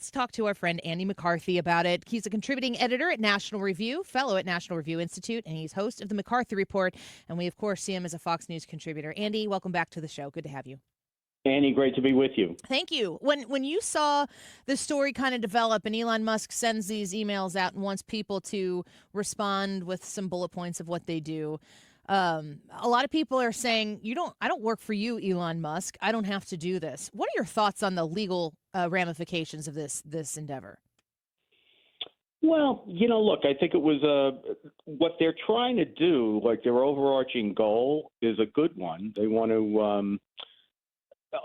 Let's talk to our friend Andy McCarthy about it. He's a contributing editor at National Review, fellow at National Review Institute, and he's host of the McCarthy Report. And we, of course, see him as a Fox News contributor. Andy, welcome back to the show. Good to have you. Annie, great to be with you. Thank you. When you saw the story kind of develop and Elon Musk sends these emails out and wants people to respond with some bullet points of what they do, a lot of people are saying, I don't work for you, Elon Musk. I don't have to do this. What are your thoughts on the legal ramifications of this endeavor? Well, look, I think it was what they're trying to do, like their overarching goal is a good one. They want to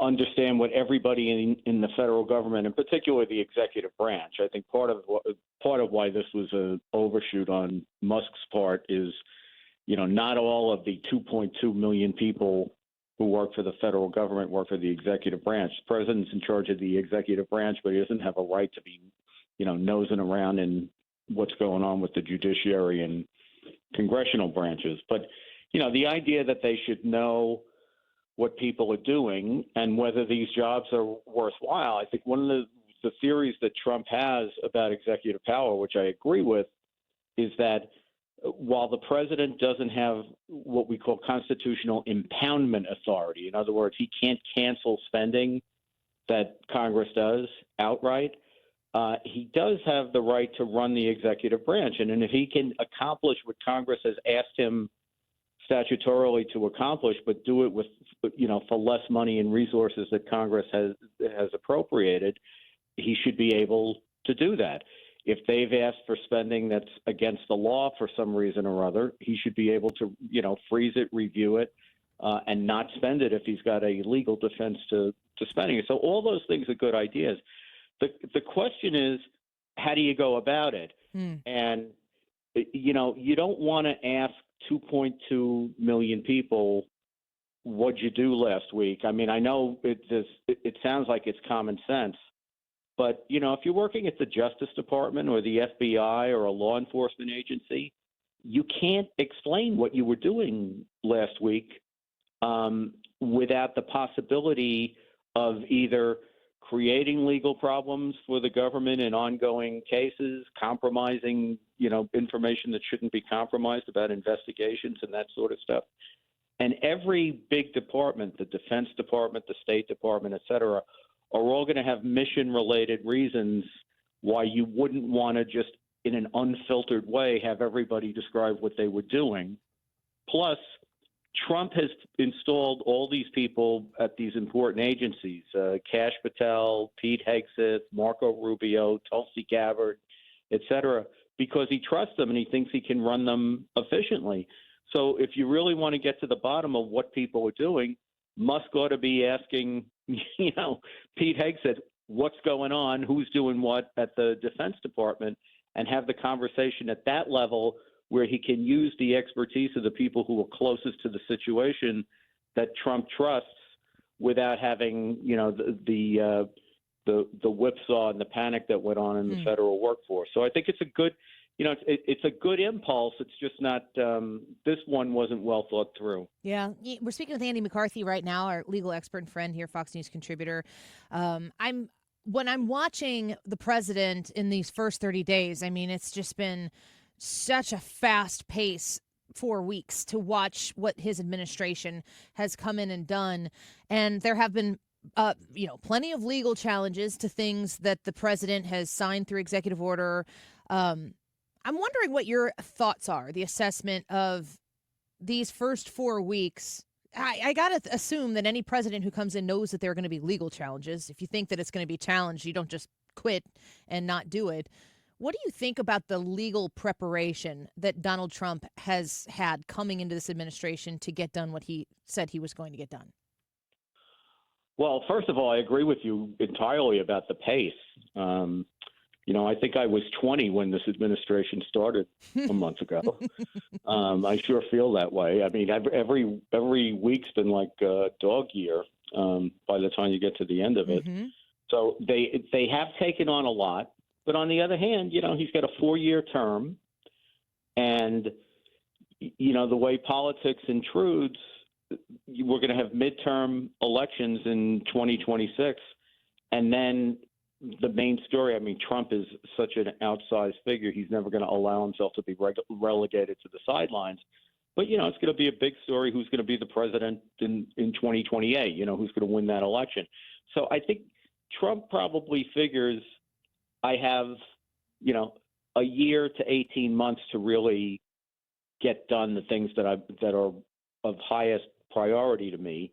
understand what everybody in the federal government, in particular the executive branch. I think part of why this was an overshoot on Musk's part is, not all of the 2.2 million people who work for the federal government work for the executive branch. The president's in charge of the executive branch, but he doesn't have a right to be, nosing around in what's going on with the judiciary and congressional branches. But, the idea that they should know what people are doing and whether these jobs are worthwhile. I think one of the theories that Trump has about executive power, which I agree with, is that while the president doesn't have what we call constitutional impoundment authority, in other words, he can't cancel spending that Congress does outright, he does have the right to run the executive branch. And if he can accomplish what Congress has asked him statutorily to accomplish, but do it with, for less money and resources that Congress has appropriated, he should be able to do that. If they've asked for spending that's against the law for some reason or other, he should be able to, freeze it, review it, and not spend it if he's got a legal defense to spending it. So all those things are good ideas. The question is, how do you go about it? And, you don't want to ask 2.2 million people, what'd you do last week? I mean, I know it sounds like it's common sense, but, if you're working at the Justice Department or the FBI or a law enforcement agency, you can't explain what you were doing last week without the possibility of either creating legal problems for the government in ongoing cases, compromising, information that shouldn't be compromised about investigations and that sort of stuff. And every big department, the Defense Department, the State Department, et cetera, are all going to have mission-related reasons why you wouldn't want to just, in an unfiltered way, have everybody describe what they were doing. Plus, Trump has installed all these people at these important agencies, Kash Patel, Pete Hegseth, Marco Rubio, Tulsi Gabbard, et cetera, because he trusts them and he thinks he can run them efficiently. So if you really want to get to the bottom of what people are doing, Musk ought to be asking, Pete Hegseth, what's going on, who's doing what at the Defense Department, and have the conversation at that level where he can use the expertise of the people who are closest to the situation that Trump trusts without having, the whipsaw and the panic that went on in the federal workforce. So I think it's a good, it's a good impulse. It's just not, this one wasn't well thought through. Yeah. We're speaking with Andy McCarthy right now, our legal expert and friend here, Fox News contributor. When I'm watching the president in these first 30 days, I mean, it's just been such a fast pace 4 weeks to watch what his administration has come in and done. And there have been, plenty of legal challenges to things that the president has signed through executive order. I'm wondering what your thoughts are, the assessment of these first 4 weeks. I got to assume that any president who comes in knows that there are going to be legal challenges. If you think that it's going to be challenged, you don't just quit and not do it. What do you think about the legal preparation that Donald Trump has had coming into this administration to get done what he said he was going to get done? Well, first of all, I agree with you entirely about the pace. I think I was 20 when this administration started a month ago. I sure feel that way. I mean, every week's been like a dog year by the time you get to the end of it. Mm-hmm. So they have taken on a lot. But on the other hand, he's got a 4-year term. And, the way politics intrudes, we're going to have midterm elections in 2026. And then the main story. I mean, Trump is such an outsized figure; he's never going to allow himself to be relegated to the sidelines. But it's going to be a big story. Who's going to be the president in 2028? Who's going to win that election? So I think Trump probably figures I have a year to 18 months to really get done the things that are of highest priority to me.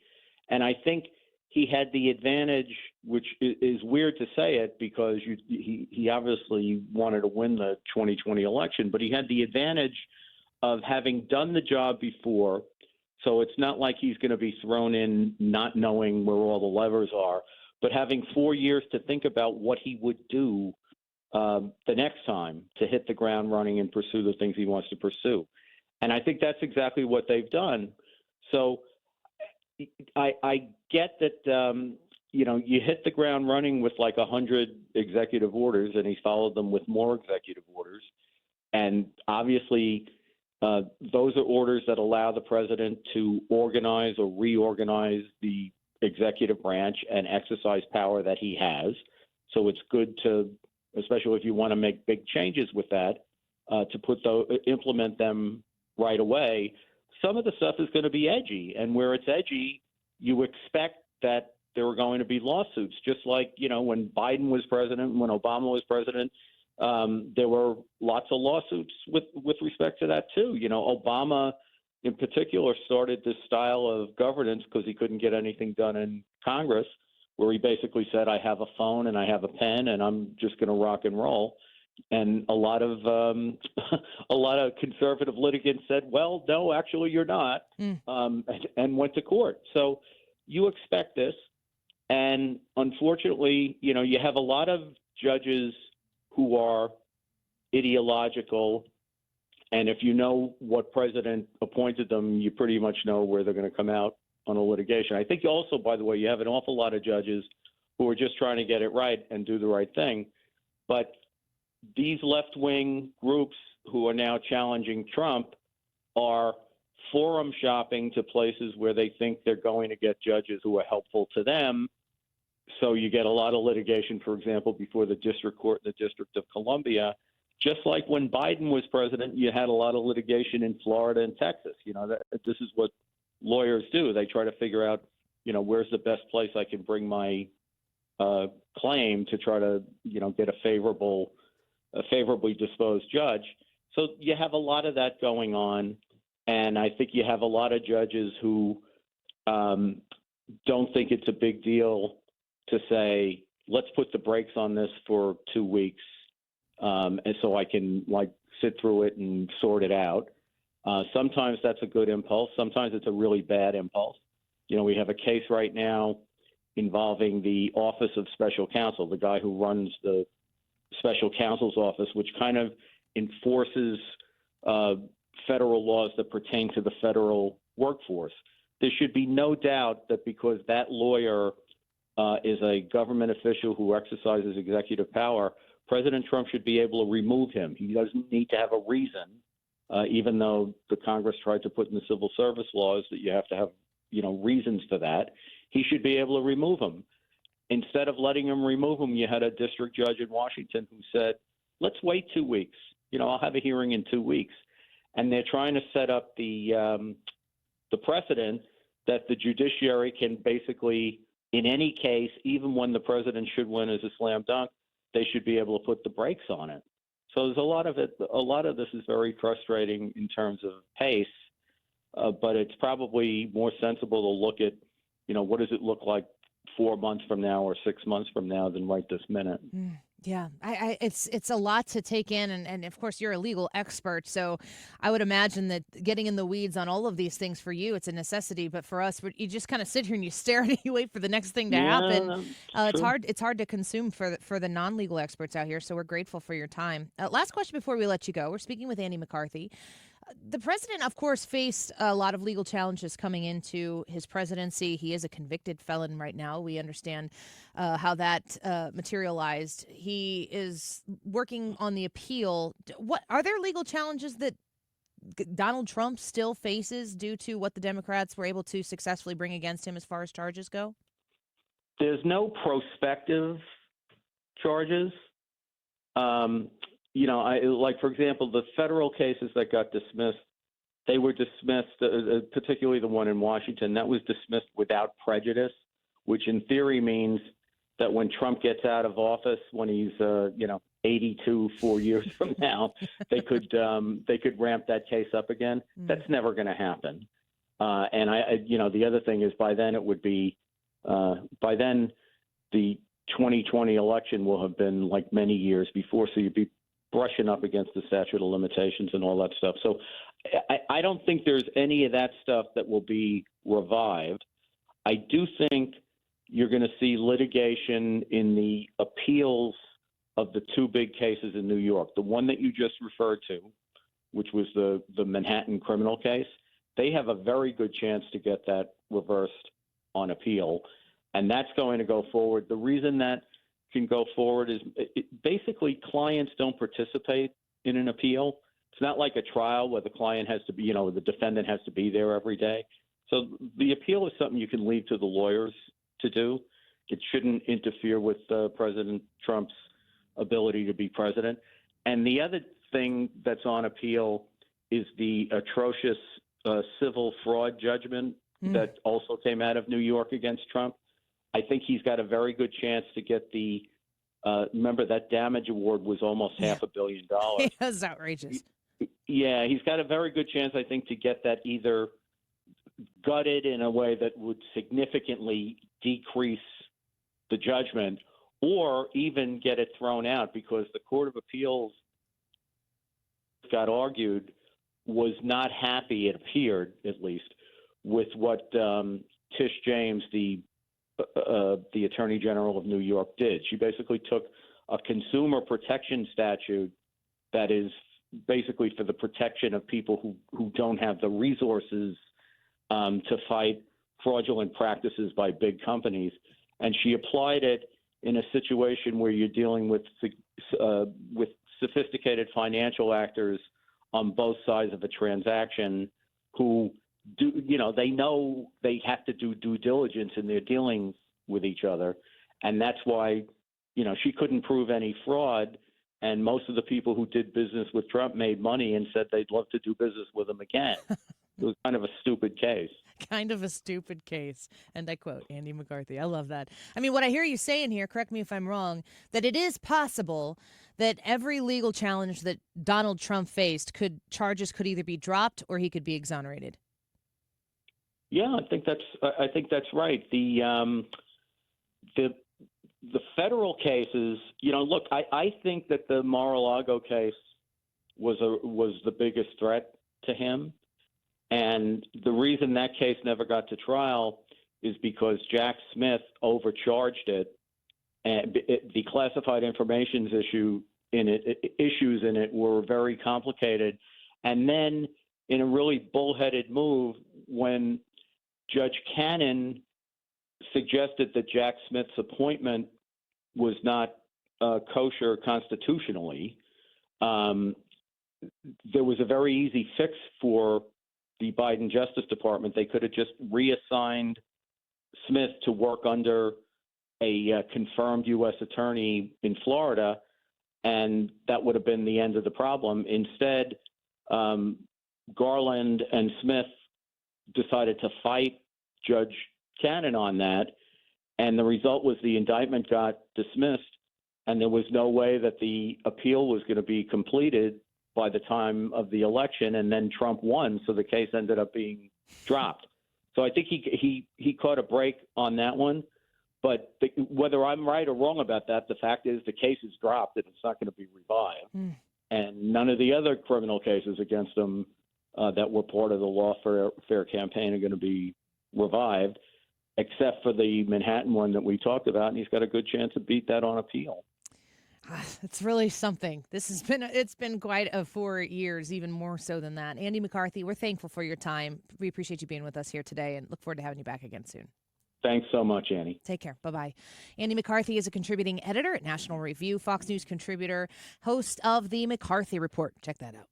And I think he had the advantage, which is weird to say it because he obviously wanted to win the 2020 election, but he had the advantage of having done the job before. So it's not like he's going to be thrown in not knowing where all the levers are, but having 4 years to think about what he would do the next time to hit the ground running and pursue the things he wants to pursue. And I think that's exactly what they've done. So I get that, you hit the ground running with like 100 executive orders, and he's followed them with more executive orders. And obviously, those are orders that allow the president to organize or reorganize the executive branch and exercise power that he has. So it's good to, especially if you want to make big changes with that, to implement them right away. Some of the stuff is going to be edgy, and where it's edgy, you expect that there are going to be lawsuits, just like, when Biden was president, when Obama was president, there were lots of lawsuits with respect to that too. Obama in particular started this style of governance because he couldn't get anything done in Congress, where he basically said, I have a phone and I have a pen and I'm just going to rock and roll. And a lot of conservative litigants said, well, no, actually you're not, and went to court. So you expect this. And unfortunately, you have a lot of judges who are ideological. And if you know what president appointed them, you pretty much know where they're going to come out on a litigation. I think also, by the way, you have an awful lot of judges who are just trying to get it right and do the right thing. But these left-wing groups who are now challenging Trump are forum shopping to places where they think they're going to get judges who are helpful to them. So you get a lot of litigation, for example, before the district court in the District of Columbia. Just like when Biden was president, you had a lot of litigation in Florida and Texas. This is what lawyers do. They try to figure out, where's the best place I can bring my claim to try to, get a favorably disposed judge. So you have a lot of that going on. And I think you have a lot of judges who don't think it's a big deal to say, let's put the brakes on this for 2 weeks, and so I can sit through it and sort it out. Sometimes that's a good impulse. Sometimes it's a really bad impulse. We have a case right now involving the Office of Special Counsel, the guy who runs the Special Counsel's office, which kind of enforces federal laws that pertain to the federal workforce. There should be no doubt that because that lawyer is a government official who exercises executive power, President Trump should be able to remove him. He doesn't need to have a reason, even though the Congress tried to put in the civil service laws that you have to have, reasons for that. He should be able to remove him. Instead of letting him remove him, you had a district judge in Washington who said, let's wait 2 weeks. I'll have a hearing in 2 weeks. And they're trying to set up the precedent that the judiciary can basically, in any case, even when the president should win as a slam dunk, they should be able to put the brakes on it. So there's a lot of this is very frustrating in terms of pace, but it's probably more sensible to look at, what does it look like 4 months from now or 6 months from now than right this minute. Yeah, it's a lot to take in, and of course you're a legal expert, so I would imagine that getting in the weeds on all of these things for you, it's a necessity. But for us, you just kind of sit here and you stare and you wait for the next thing to happen. It's hard to consume for the non-legal experts out here. So we're grateful for your time. Last question before we let you go. We're speaking with Andy McCarthy. The president, of course, faced a lot of legal challenges coming into his presidency. He is a convicted felon right now. We understand how that materialized. He is working on the appeal. What are there legal challenges that Donald Trump still faces due to what the Democrats were able to successfully bring against him as far as charges go? There's no prospective charges. Like, for example, the federal cases that got dismissed, they were dismissed, particularly the one in Washington, that was dismissed without prejudice, which in theory means that when Trump gets out of office, when he's 82 4 years from now, they could ramp that case up again. That's never going to happen. And the other thing is, by then it would be by then the 2020 election will have been like many years before, so you'd be brushing up against the statute of limitations and all that stuff. So I don't think there's any of that stuff that will be revived. I do think you're going to see litigation in the appeals of the two big cases in New York. The one that you just referred to, which was the Manhattan criminal case, they have a very good chance to get that reversed on appeal, and that's going to go forward. The reason that can go forward is basically clients don't participate in an appeal. It's not like a trial where the client has to be, the defendant has to be there every day. So the appeal is something you can leave to the lawyers to do. It shouldn't interfere with President Trump's ability to be president. And the other thing that's on appeal is the atrocious civil fraud judgment that also came out of New York against Trump. I think he's got a very good chance to get the remember that damage award was almost $500 million. That's outrageous. Yeah, he's got a very good chance, I think, to get that either gutted in a way that would significantly decrease the judgment, or even get it thrown out, because the Court of Appeals got argued was not happy, it appeared at least, with what Tish James, the Attorney General of New York, did. She basically took a consumer protection statute that is basically for the protection of people who don't have the resources to fight fraudulent practices by big companies, and she applied it in a situation where you're dealing with sophisticated financial actors on both sides of a transaction who they know they have to do due diligence in their dealings with each other. And that's why, she couldn't prove any fraud. And most of the people who did business with Trump made money and said they'd love to do business with him again. It was kind of a stupid case. Kind of a stupid case. And I quote Andy McCarthy. I love that. I mean, what I hear you saying here, correct me if I'm wrong, that it is possible that every legal challenge that Donald Trump faced charges could either be dropped or he could be exonerated. Yeah, I think that's right. The federal cases, look, I think that the Mar-a-Lago case was the biggest threat to him. And the reason that case never got to trial is because Jack Smith overcharged it, and the classified information issues in it were very complicated. And then, in a really bullheaded move, when Judge Cannon suggested that Jack Smith's appointment was not kosher constitutionally, there was a very easy fix for the Biden Justice Department. They could have just reassigned Smith to work under a confirmed U.S. attorney in Florida, and that would have been the end of the problem. Instead, Garland and Smith decided to fight Judge Cannon on that, and the result was the indictment got dismissed, and there was no way that the appeal was going to be completed by the time of the election, and then Trump won, so the case ended up being dropped. So I think he caught a break on that one, but whether I'm right or wrong about that, the fact is the case is dropped and it's not going to be revived. And none of the other criminal cases against him that were part of the lawfare campaign are going to be revived, except for the Manhattan one that we talked about, and he's got a good chance to beat that on appeal. It's really something. It's been quite a 4 years, even more so than that. Andy McCarthy, we're thankful for your time. We appreciate you being with us here today and look forward to having you back again soon. Thanks so much, Annie. Take care. Bye-bye. Andy McCarthy is a contributing editor at National Review, Fox News contributor, host of The McCarthy Report. Check that out.